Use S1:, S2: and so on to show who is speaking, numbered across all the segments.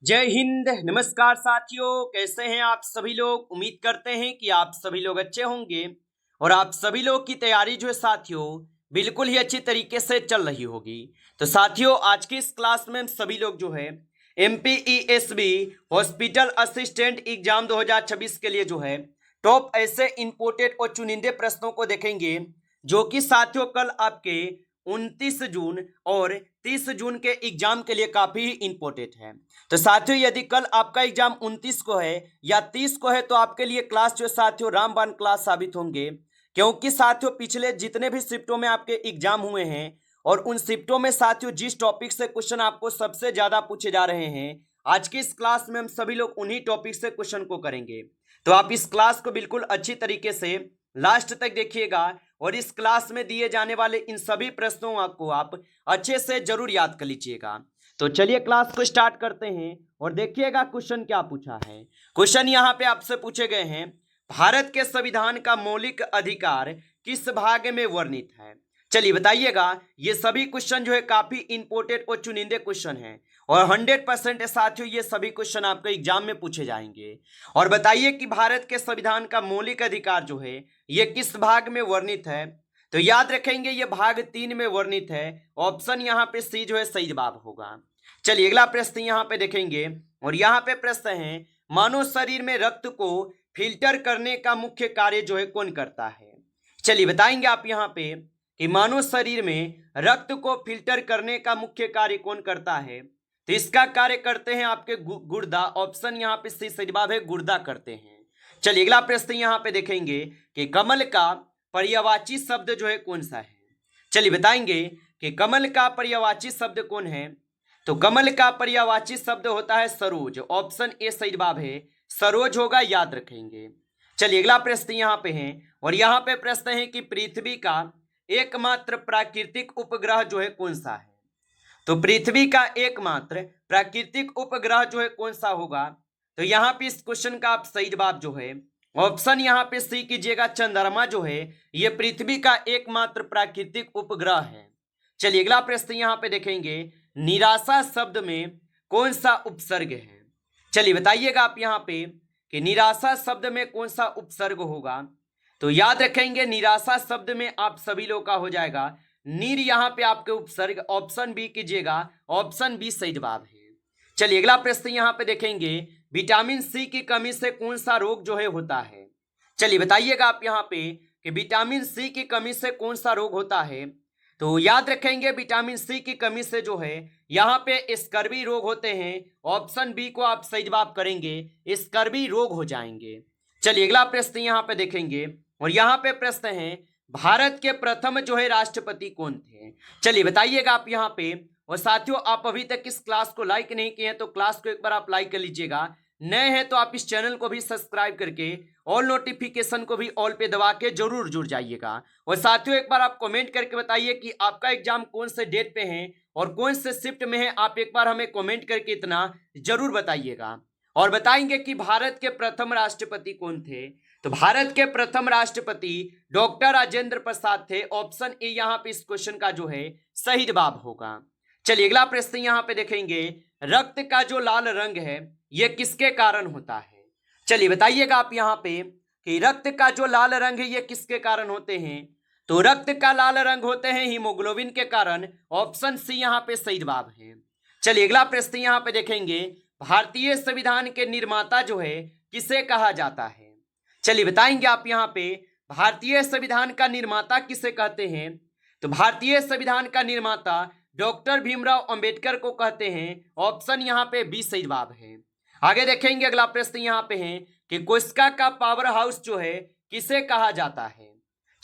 S1: जय हिंद। नमस्कार साथियों, कैसे हैं आप सभी लोग। उम्मीद करते हैं कि आप सभी लोग अच्छे होंगे और आप सभी लोग की तैयारी जो है साथियों बिल्कुल ही अच्छी तरीके से चल रही होगी। तो साथियों, आज की इस क्लास में हम सभी लोग जो है MPESB हॉस्पिटल असिस्टेंट एग्जाम 2026 के लिए जो है टॉप ऐसे इंपोर्टेड और चुनिंदे प्रश्नों को देखेंगे जो कि साथियों कल आपके 29 जून और 30 जून के एग्जाम के लिए काफी ही इंपॉर्टेंट है। तो साथियों, यदि कल आपका एग्जाम 29 को है या 30 को है तो आपके लिए क्लास जो साथियों रामबाण क्लास साबित होंगे, क्योंकि साथियों पिछले जितने भी शिफ्टों में आपके एग्जाम हुए हैं और उन शिफ्टों में साथियों जिस टॉपिक से क्वेश्चन आपको सबसे ज्यादा पूछे जा रहे हैं, आज की इस क्लास में हम सभी लोग उन्हीं टॉपिक से क्वेश्चन को करेंगे। तो आप इस क्लास को बिल्कुल अच्छी तरीके से लास्ट तक देखिएगा और इस क्लास में दिए जाने वाले इन सभी प्रश्नों को आप अच्छे से जरूर याद कर लीजिएगा। तो चलिए क्लास को स्टार्ट करते हैं और देखिएगा क्वेश्चन क्या पूछा है। क्वेश्चन यहाँ पे आपसे पूछे गए हैं, भारत के संविधान का मौलिक अधिकार किस भाग में वर्णित है। चलिए बताइएगा। ये सभी क्वेश्चन जो है काफी इंपोर्टेंट और चुनिंदे क्वेश्चन हैं और 100% साथियों ये सभी क्वेश्चन आपके एग्जाम में पूछे जाएंगे। और बताइए कि भारत के संविधान का मौलिक अधिकार जो है ये किस भाग में वर्णित है। तो याद रखेंगे ये भाग 3 में वर्णित है। ऑप्शन यहाँ पे सी जो है सही जवाब होगा। चलिए अगला प्रश्न यहाँ पे देखेंगे और यहाँ पे प्रश्न है, मानव शरीर में रक्त को फिल्टर करने का मुख्य कार्य जो है कौन करता है। चलिए बताएंगे आप यहाँ पे कि मानव शरीर में रक्त को फिल्टर करने का मुख्य कार्य कौन करता है। तो इसका कार्य करते हैं आपके गुर्दा। ऑप्शन यहाँ पे सी सही जवाब है, गुर्दा करते हैं। चलिए अगला प्रश्न यहाँ पे देखेंगे कि कमल का पर्यायवाची शब्द जो है कौन सा है। चलिए बताएंगे कि कमल का पर्यायवाची शब्द कौन है। तो कमल का पर्यायवाची शब्द होता है सरोज। ऑप्शन ए सही जवाब है, सरोज होगा, याद रखेंगे। चलिए अगला प्रश्न यहाँ पे है और यहाँ पे प्रश्न है कि पृथ्वी का एकमात्र प्राकृतिक उपग्रह जो है कौन सा है। तो पृथ्वी का एकमात्र प्राकृतिक उपग्रह जो है कौन सा होगा। तो यहाँ पे इस क्वेश्चन का आप सही जवाब जो है ऑप्शन यहाँ पे सी कीजिएगा, चंद्रमा जो है ये पृथ्वी का एकमात्र प्राकृतिक उपग्रह है। चलिए अगला प्रश्न यहाँ पे देखेंगे, निराशा शब्द में कौन सा उपसर्ग है। चलिए बताइएगा आप यहाँ पे कि निराशा शब्द में कौन सा उपसर्ग होगा। तो याद रखेंगे निराशा शब्द में आप सभी लोग का हो जाएगा नीर, यहाँ पे आपके उपसर्ग। ऑप्शन बी कीजिएगा, ऑप्शन बी सही जवाब है। चलिए अगला प्रश्न यहाँ पे देखेंगे, विटामिन सी की कमी से कौन सा रोग जो है होता है। चलिए बताइएगा आप यहाँ पे कि विटामिन सी की कमी से कौन सा रोग होता है। तो याद रखेंगे विटामिन सी की कमी से जो है यहाँ पे स्कर्वी रोग होते हैं। ऑप्शन बी को आप सही जवाब करेंगे, स्कर्वी रोग हो जाएंगे। चलिए अगला प्रश्न यहाँ पे देखेंगे और यहाँ पे प्रश्न है, भारत के प्रथम जो है राष्ट्रपति कौन थे। चलिए बताइएगा आप यहाँ पे। और साथियों, आप अभी तक इस क्लास को लाइक नहीं किए हैं तो क्लास को एक बार आप लाइक कर लीजिएगा। नए हैं तो आप इस चैनल को भी सब्सक्राइब करके ऑल नोटिफिकेशन को भी ऑल पे दबा के जरूर जुड़ जाइएगा। और साथियों, एक बार आप कमेंट करके बताइए कि आपका एग्जाम कौन से डेट पे है और कौन से शिफ्ट में है। आप एक बार हमें कमेंट करके इतना जरूर बताइएगा। और बताएंगे कि भारत के प्रथम राष्ट्रपति कौन थे। तो भारत के प्रथम राष्ट्रपति डॉक्टर राजेंद्र प्रसाद थे। ऑप्शन ए यहाँ पे इस क्वेश्चन का जो है सही जवाब होगा। चलिए अगला प्रश्न यहाँ पे देखेंगे, रक्त का जो लाल रंग है यह किसके कारण होता है। चलिए बताइएगा आप यहाँ पे कि रक्त का जो लाल रंग है यह किसके कारण होते हैं। तो रक्त का लाल रंग होते हैं हीमोग्लोबिन के कारण। ऑप्शन सी यहाँ पे सही जवाब है। चलिए अगला प्रश्न यहाँ पे देखेंगे, भारतीय संविधान के निर्माता जो है किसे कहा जाता है। चलिए बताएंगे आप यहाँ पे भारतीय संविधान का निर्माता किसे कहते हैं। तो भारतीय संविधान का निर्माता डॉक्टर भीमराव अंबेडकर को कहते हैं। ऑप्शन यहाँ पे बी सही जवाब है। आगे देखेंगे अगला प्रश्न यहाँ पे है कि कोस्का का पावर हाउस जो है किसे कहा जाता है।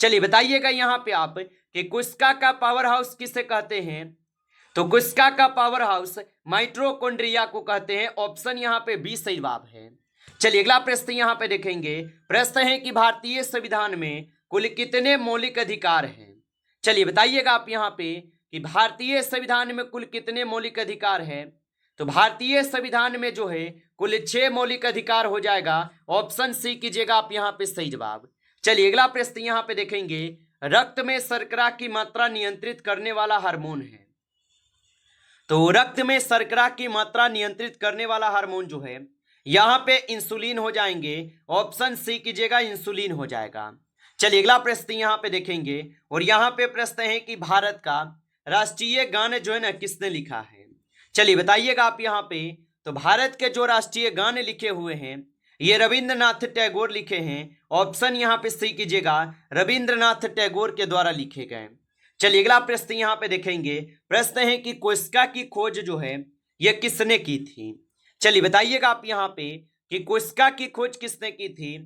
S1: चलिए बताइएगा यहाँ पे आप कि कोस्का का पावर हाउस किसे कहते हैं। तो कोस्का का पावर हाउस माइटोकॉन्ड्रिया को कहते हैं। ऑप्शन यहाँ पे बी सही जवाब है। चलिए अगला प्रश्न यहाँ पे देखेंगे, प्रश्न है कि भारतीय संविधान में कुल कितने मौलिक अधिकार हैं। चलिए बताइएगा आप यहाँ पे कि भारतीय संविधान में कुल कितने मौलिक अधिकार हैं। तो भारतीय संविधान में जो है कुल 6 मौलिक अधिकार हो जाएगा। ऑप्शन सी कीजिएगा आप यहाँ पे सही जवाब। चलिए अगला प्रश्न यहाँ पे देखेंगे, रक्त में शर्करा की मात्रा नियंत्रित करने वाला हार्मोन है। तो रक्त में शर्करा की मात्रा नियंत्रित करने वाला हार्मोन जो है यहाँ पे इंसुलिन हो जाएंगे। ऑप्शन सी कीजिएगा, इंसुलिन हो जाएगा। चलिए अगला प्रश्न यहाँ पे देखेंगे और यहाँ पे प्रश्न है कि भारत का राष्ट्रीय गान जो है ना किसने लिखा है। चलिए बताइएगा आप यहाँ पे। तो भारत के जो राष्ट्रीय गान लिखे हुए हैं ये रविंद्रनाथ टैगोर लिखे हैं। ऑप्शन यहाँ पे सी कीजिएगा, रविंद्रनाथ टैगोर के द्वारा लिखे गए। चलिए अगला प्रश्न यहाँ पे देखेंगे। प्रश्न है कि कोशिका की खोज जो है ये किसने की थी। चलिए बताइएगा आप यहाँ पे कि कोशिका की खोज किसने की थी।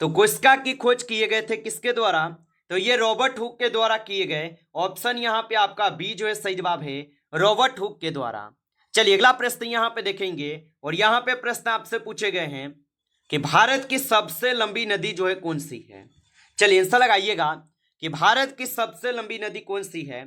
S1: तो कोशिका की खोज किए गए थे किसके द्वारा, तो ये रॉबर्ट हुक के द्वारा किए गए। ऑप्शन यहाँ पे आपका बी जो है सही जवाब है, रॉबर्ट हुक के द्वारा। चलिए अगला प्रश्न यहाँ पे देखेंगे और यहाँ पे प्रश्न आपसे पूछे गए हैं कि भारत की सबसे लंबी नदी जो है कौन सी है। चलिए आंसर लगाइएगा कि भारत की सबसे लंबी नदी कौन सी है।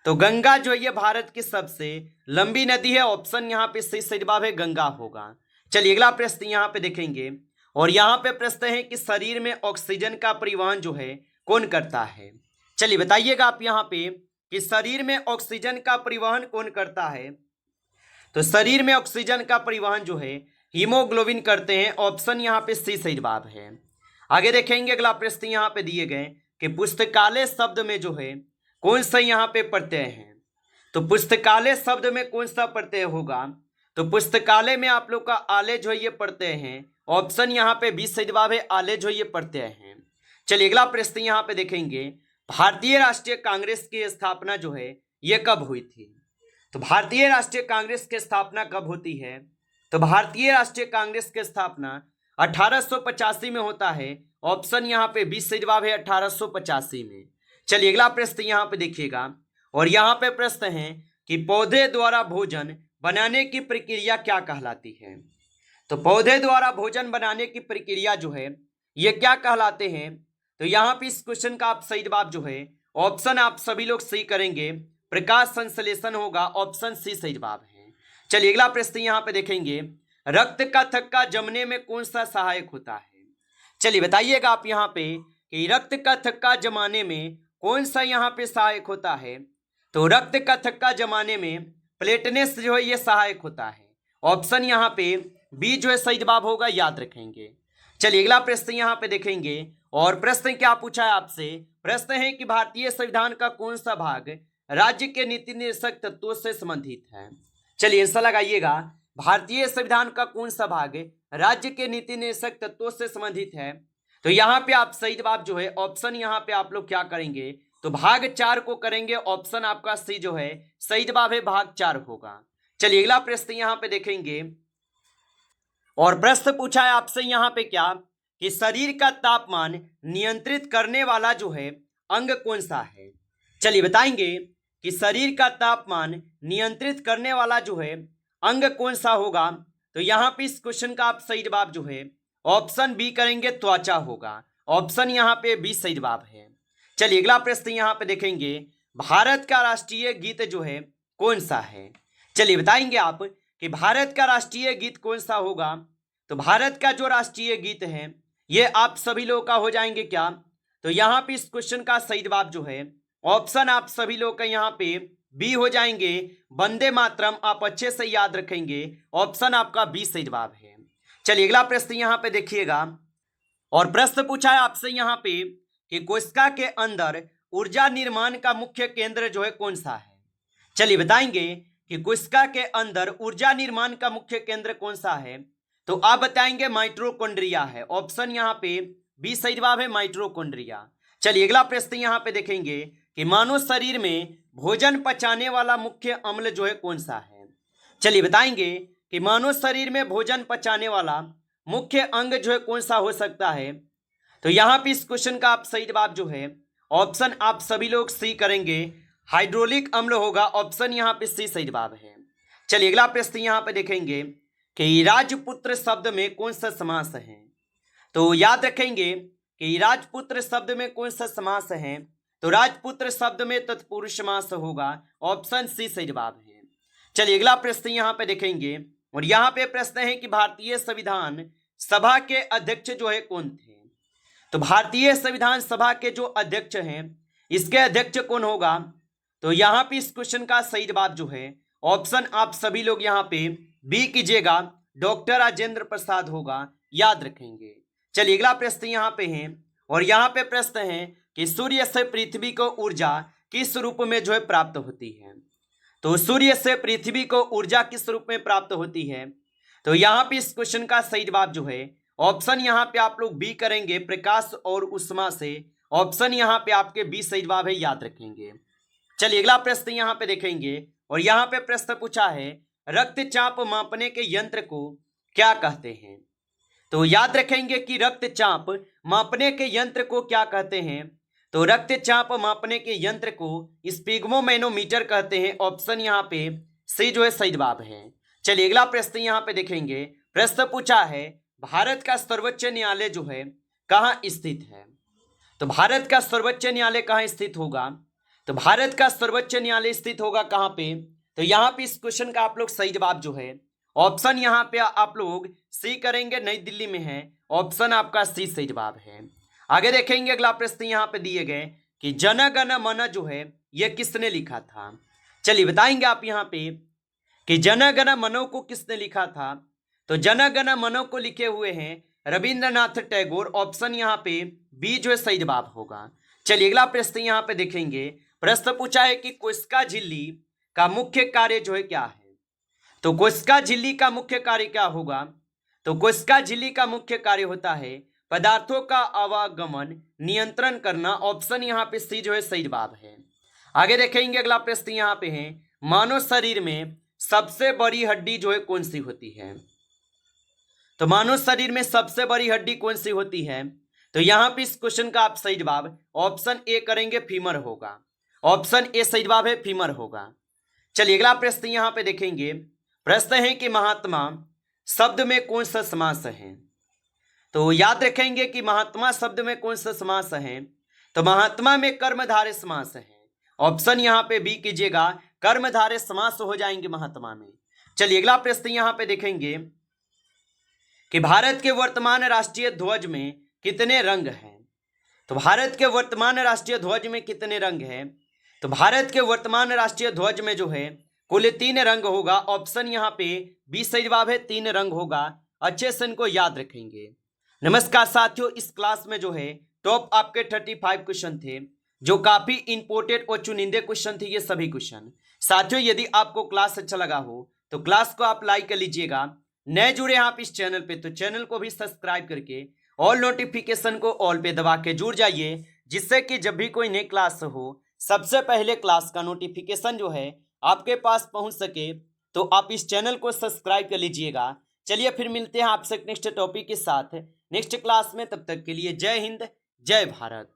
S1: तो गंगा जो है ये भारत की सबसे लंबी नदी है। ऑप्शन यहाँ पे सही जवाब है, गंगा होगा। चलिए अगला प्रश्न यहाँ पे देखेंगे और यहाँ पे प्रश्न है कि शरीर में ऑक्सीजन का परिवहन जो है कौन करता है। चलिए बताइएगा आप यहाँ पे कि शरीर में ऑक्सीजन का परिवहन कौन करता है। तो शरीर में ऑक्सीजन का परिवहन जो है हीमोग्लोबिन करते हैं। ऑप्शन यहाँ पे सी सही जवाब है। आगे देखेंगे अगला प्रश्न यहाँ पे दिए गए कि पुस्तकालय शब्द में जो है कौन सा यहाँ पे प्रत्यय है। तो पुस्तकालय शब्द में कौन सा प्रत्यय होगा। तो पुस्तकालय में आप लोग का आले जो है ये प्रत्यय है। ऑप्शन यहाँ पे बी सही जवाब है, आले जो ये प्रत्यय है। चलिए अगला प्रश्न यहाँ पे देखेंगे, भारतीय राष्ट्रीय कांग्रेस की स्थापना जो है ये कब हुई थी। तो भारतीय राष्ट्रीय कांग्रेस की स्थापना कब होती है। तो भारतीय राष्ट्रीय कांग्रेस की स्थापना 1885 में होता है। ऑप्शन यहाँ पे बी सही जवाब है, 1885 में। चलिए अगला प्रश्न यहाँ पे देखिएगा और यहाँ पे प्रश्न है कि पौधे द्वारा भोजन बनाने की प्रक्रिया क्या कहलाती है। तो पौधे द्वारा भोजन बनाने की प्रक्रिया जो है ये क्या कहलाते हैं। तो यहाँ पे इस क्वेश्चन का आप सही जवाब जो है ऑप्शन आप सभी लोग सही करेंगे, प्रकाश संश्लेषण होगा। ऑप्शन सी सही जवाब है। चलिए अगला प्रश्न यहाँ पे देखेंगे, रक्त का थक्का जमने में कौन सा सहायक होता है। चलिए बताइएगा आप यहाँ पे कि रक्त का थक्का जमाने में कौन सा यहाँ पे सहायक होता है। तो रक्त का थक्का जमाने में प्लेटनेस जो है ये सहायक होता है। ऑप्शन यहाँ पे बी जो है सही जवाब होगा, याद रखेंगे। चलिए अगला प्रश्न यहाँ पे देखेंगे और प्रश्न क्या पूछा है आपसे। प्रश्न है कि भारतीय संविधान का कौन सा भाग राज्य के नीति निर्देशक तत्वों से संबंधित है। चलिए आंसर लगाइएगा, भारतीय संविधान का कौन सा भाग राज्य के नीति निर्देशक तत्वों से संबंधित है। तो यहाँ पे आप सही जवाब जो है ऑप्शन यहाँ पे आप लोग क्या करेंगे, तो भाग 4 को करेंगे। ऑप्शन आपका सी जो है सही जवाब है, भाग 4 होगा। चलिए अगला प्रश्न यहाँ पे देखेंगे और प्रश्न पूछा है आपसे यहाँ पे क्या कि शरीर का तापमान नियंत्रित करने वाला जो है अंग कौन सा है। चलिए बताएंगे कि शरीर का तापमान नियंत्रित करने वाला जो है अंग कौन सा होगा। तो यहाँ पे इस क्वेश्चन का आप सही जवाब जो है ऑप्शन बी करेंगे, त्वचा होगा। ऑप्शन यहाँ पे बी सही जवाब है। चलिए अगला प्रश्न यहाँ पे देखेंगे, भारत का राष्ट्रीय गीत जो है कौन सा है। चलिए बताएंगे आप कि भारत का राष्ट्रीय गीत कौन सा होगा। तो भारत का जो राष्ट्रीय गीत है ये आप सभी लोग का हो जाएंगे क्या। तो यहाँ पे इस क्वेश्चन का सही जवाब जो है ऑप्शन आप सभी लोग का यहाँ पे बी हो जाएंगे, वंदे मातरम। आप अच्छे से याद रखेंगे, ऑप्शन आपका बी सही जवाब है। चलिए अगला प्रश्न यहाँ पे देखिएगा और प्रश्न पूछा है आपसे यहाँ पे कि कोशिका के अंदर ऊर्जा निर्माण का मुख्य केंद्र जो है कौन सा है। चलिए बताएंगे कि कोशिका के अंदर ऊर्जा निर्माण का मुख्य केंद्र कौन सा है। तो आप बताएंगे माइटोकॉन्ड्रिया है। ऑप्शन यहाँ पे बी सही जवाब है, माइटोकॉन्ड्रिया। चलिए अगला प्रश्न यहाँ पे देखेंगे कि मानव शरीर में भोजन पचाने वाला मुख्य अम्ल जो है कौन सा है। चलिए बताएंगे कि मानव शरीर में भोजन पचाने वाला मुख्य अंग जो है कौन सा हो सकता है। तो यहाँ पे इस क्वेश्चन का आप सही जवाब जो है ऑप्शन आप सभी लोग सी करेंगे, हाइड्रोलिक अम्ल होगा। ऑप्शन यहाँ पे सी सही जवाब है। चलिए अगला प्रश्न यहाँ पे देखेंगे कि राजपुत्र शब्द में कौन सा समास है। तो याद रखेंगे कि राजपुत्र शब्द में कौन सा समास है। तो राजपुत्र शब्द में तत्पुरुष समास होगा। ऑप्शन सी सही जवाब है। चलिए अगला प्रश्न यहाँ पे देखेंगे और यहाँ पे प्रश्न है कि भारतीय संविधान सभा के अध्यक्ष जो है कौन थे। तो भारतीय संविधान सभा के जो अध्यक्ष हैं इसके अध्यक्ष कौन होगा। तो यहाँ पे इस क्वेश्चन का सही जवाब जो है ऑप्शन आप सभी लोग यहाँ पे बी कीजिएगा, डॉक्टर राजेंद्र प्रसाद होगा, याद रखेंगे। चलिए अगला प्रश्न यहाँ पे है, और यहाँ पे प्रश्न है कि सूर्य से पृथ्वी को ऊर्जा किस रूप में जो है प्राप्त होती है। तो सूर्य से पृथ्वी को ऊर्जा किस रूप में प्राप्त होती है, तो यहाँ पे इस क्वेश्चन का सही जवाब जो है ऑप्शन यहाँ पे आप लोग बी करेंगे, प्रकाश और उष्मा से। ऑप्शन यहाँ पे आपके बी सही जवाब है, याद रखेंगे। चलिए अगला प्रश्न यहाँ पे देखेंगे, और यहाँ पे प्रश्न पूछा है रक्तचाप मापने के यंत्र को क्या कहते हैं। तो याद रखेंगे कि रक्तचाप मापने के यंत्र को क्या कहते हैं। तो रक्तचाप मापने के यंत्र को स्पिग्मोमेनोमीटर कहते हैं। ऑप्शन यहाँ पे सी जो है सही जवाब है। चलिए अगला प्रश्न यहाँ पे देखेंगे, प्रश्न पूछा है भारत का सर्वोच्च न्यायालय जो है कहाँ स्थित है। तो भारत का सर्वोच्च न्यायालय कहाँ स्थित होगा, तो भारत का सर्वोच्च न्यायालय स्थित होगा कहाँ पे। तो यहाँ पे इस क्वेश्चन का आप लोग सही जवाब जो है ऑप्शन यहाँ पे आप लोग सी करेंगे, नई दिल्ली में है। ऑप्शन आपका सी सही जवाब है। आगे देखेंगे अगला प्रश्न यहाँ पे दिए गए कि जन गण मन जो है यह किसने लिखा था। चलिए बताएंगे आप यहाँ पे कि जन गण मनो को किसने लिखा था। तो जन गण मनो को लिखे हुए हैं रविंद्रनाथ टैगोर। ऑप्शन यहाँ पे बी जो है सही जवाब होगा। चलिए अगला प्रश्न यहाँ पे देखेंगे, प्रश्न पूछा है कि कोशिका झिल्ली का मुख्य कार्य जो है क्या है। तो कोशिका झिल्ली का मुख्य कार्य क्या होगा। तो कोशिका झिल्ली का मुख्य कार्य होता है पदार्थों का आवागमन नियंत्रण करना। ऑप्शन यहाँ पे सी जो है सही जवाब है। आगे देखेंगे अगला प्रश्न यहाँ पे है, मानव शरीर में सबसे बड़ी हड्डी जो है कौन सी होती है। तो मानव शरीर में सबसे बड़ी हड्डी कौन सी होती है। तो यहाँ पे इस क्वेश्चन का आप सही जवाब ऑप्शन ए करेंगे, फीमर होगा। ऑप्शन ए सही जवाब है, फीमर होगा। चलिए अगला प्रश्न यहाँ पे देखेंगे, प्रश्न है कि महात्मा शब्द में कौन सा समास है। तो याद रखेंगे कि महात्मा शब्द में कौन सा समास है। तो महात्मा में कर्मधारय समास है। ऑप्शन यहाँ पे बी कीजिएगा, कर्मधारय समास हो जाएंगे महात्मा में। चलिए अगला प्रश्न यहाँ पे देखेंगे कि भारत के वर्तमान राष्ट्रीय ध्वज में कितने रंग हैं। तो भारत के वर्तमान राष्ट्रीय ध्वज में कितने रंग हैं। तो भारत के वर्तमान राष्ट्रीय ध्वज में जो है कुल 3 रंग होगा। ऑप्शन यहाँ पे बी सही जवाब है, 3 रंग होगा। अच्छे से इनको याद रखेंगे। नमस्कार साथियों, इस क्लास में जो है टॉप आपके 35 क्वेश्चन थे जो काफी इंपोर्टेंट और चुनिंदे क्वेश्चन थे। ये सभी क्वेश्चन साथियों, यदि आपको क्लास अच्छा लगा हो तो क्लास को आप लाइक कर लीजिएगा। नए जुड़े हैं आप इस चैनल पे तो चैनल को भी सब्सक्राइब करके ऑल नोटिफिकेशन को ऑल पे दबा के जुड़ जाइए, जिससे कि जब भी कोई नई क्लास हो सबसे पहले क्लास का नोटिफिकेशन जो है आपके पास पहुंच सके। तो आप इस चैनल को सब्सक्राइब कर लीजिएगा। चलिए फिर मिलते हैं आपसे नेक्स्ट टॉपिक के साथ नेक्स्ट क्लास में। तब तक के लिए जय हिंद, जय भारत।